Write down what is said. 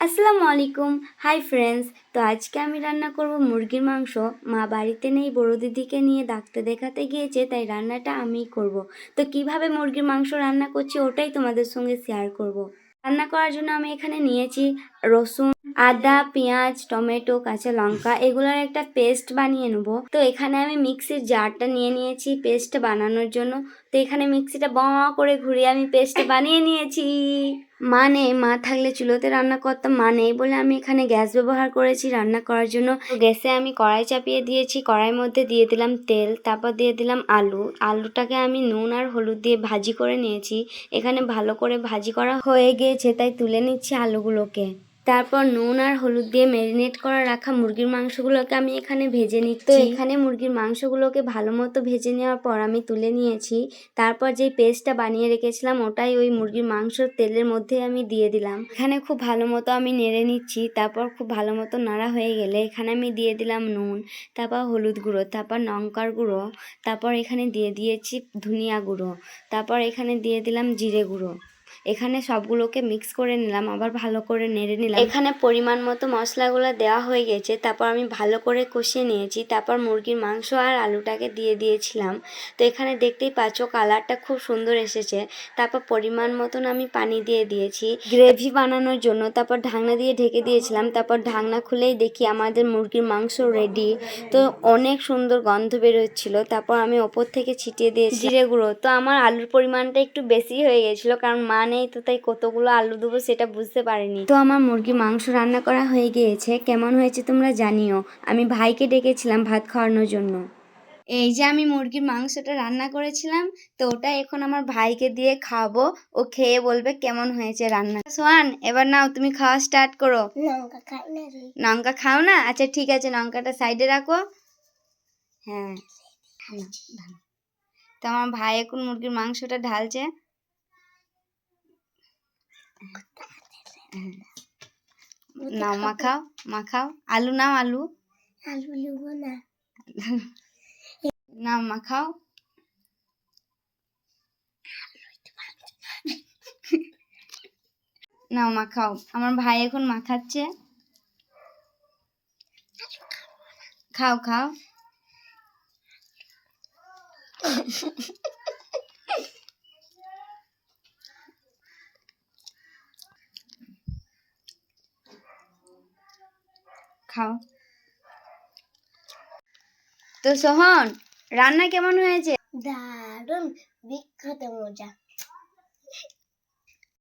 আসসালামু আলাইকুম। Hi friends. তো আজকে আমি রান্না করব মুরগির মাংস। মা বাড়িতে নেই, বড় দিদিকে নিয়ে ডাক্তার দেখাতে গিয়েছে, তাই রান্নাটা আমিই করব। তো কিভাবে মুরগির মাংস রান্না করছি ওটাই তোমাদের সঙ্গে শেয়ার করব। রান্না করার জন্য আমি এখানে নিয়েছি রসুন, আদা, পেঁয়াজ, টমেটো, কাঁচা লঙ্কা, এগুলোর একটা পেস্ট বানিয়ে নেব। তো এখানে আমি মিক্সির জারটা নিয়ে নিয়েছি পেস্ট বানানোর জন্য। তো এখানে মিক্সিটা করে ঘুরিয়ে আমি পেস্ট বানিয়ে নিয়েছি। মা থাকলে চুলোতে রান্না করতাম, মা নেই বলে আমি এখানে গ্যাস ব্যবহার করেছি রান্না করার জন্য। তো গ্যাসে আমি কড়াই চাপিয়ে দিয়েছি, কড়াইয়ের মধ্যে দিয়ে দিলাম তেল, তারপর দিয়ে দিলাম আলুটাকে আমি নুন আর হলুদ দিয়ে ভাজি করে নিয়েছি। এখানে ভালো করে ভাজি করা হয়ে গিয়েছে, তাই তুলে নিচ্ছি আলুগুলোকে। তারপর নুন আর হলুদ দিয়ে ম্যারিনেট করা রাখা মুরগির মাংসগুলোকে আমি এখানে ভেজে নিচ্ছি। তো এখানে মুরগির মাংসগুলোকে ভালো মতো ভেজে নেওয়ার পর আমি তুলে নিয়েছি। তারপর যেই পেস্টটা বানিয়ে রেখেছিলাম ওটাই ওই মুরগির মাংসর তেলের মধ্যে আমি দিয়ে দিলাম। এখানে খুব ভালো মতো আমি নেড়ে নিচ্ছি। তারপর খুব ভালো মতো নাড়া হয়ে গেলে এখানে আমি দিয়ে দিলাম নুন, তারপর হলুদ গুঁড়ো, তারপর লঙ্কার গুঁড়ো, তারপর এখানে দিয়ে দিয়েছি ধনিয়া গুঁড়ো, তারপর এখানে দিয়ে দিলাম জিরে গুঁড়ো। এখানে সবগুলোকে মিক্স করে নিলাম, আবার ভালো করে নেড়ে নিলাম। এখানে পরিমাণ মতো মশলাগুলো দেওয়া হয়ে গেছে। তারপর আমি ভালো করে কষিয়ে নিয়েছি। তারপর মুরগির মাংস আর আলুটাকে দিয়ে দিয়েছিলাম। তো এখানে দেখতেই পাচ্ছ কালারটা খুব সুন্দর এসেছে। তারপর পরিমাণ মতন আমি পানি দিয়ে দিয়েছি গ্রেভি বানানোর জন্য। তারপর ঢাকনা দিয়ে ঢেকে দিয়েছিলাম। তারপর ঢাকনা খুলেই দেখি আমাদের মুরগির মাংস রেডি। তো অনেক সুন্দর গন্ধ বেরোচ্ছিল। তারপর আমি ওপর থেকে ছিটিয়ে দিয়েছি জিরে গুঁড়ো। তো আমার আলুর পরিমাণটা একটু বেশি হয়ে গেছিলো, কারণ মা নেই, তো তাই কতগুলো আলু দেবো সেটা বুঝতে পারিনি। তো আমার মুরগির মাংস রান্না করা হয়ে গিয়েছে। কেমন হয়েছে তোমরা জানিও। আমি ভাইকে ডেকেছিলাম ভাত খাওয়ানোর জন্য। এই যে আমি মুরগির মাংসটা রান্না করেছিলাম, তো ওটা এখন আমার ভাইকে দিয়ে খাওয়াবো। ও খেয়ে বলবে কেমন হয়েছে রান্না। সোহান, এবার নাও তুমি খাওয়া স্টার্ট করো। লঙ্কা খাই না। লঙ্কা খাও না? আচ্ছা ঠিক আছে, লঙ্কাটা সাইডে রাখো। হ্যাঁ, তো আমার ভাই এখন মুরগির মাংসটা ঢালছে। নাও মাখাও, মাখাও। আলু নাও, আলু নেব না। নাও মাখাও। নাও মাখাও। আমার ভাই এখন মাখাচ্ছে। খাও খাও। খাও। তো সোহন, রান্না কেমন হয়েছে? দারুণ, বিখ্যাত মজা।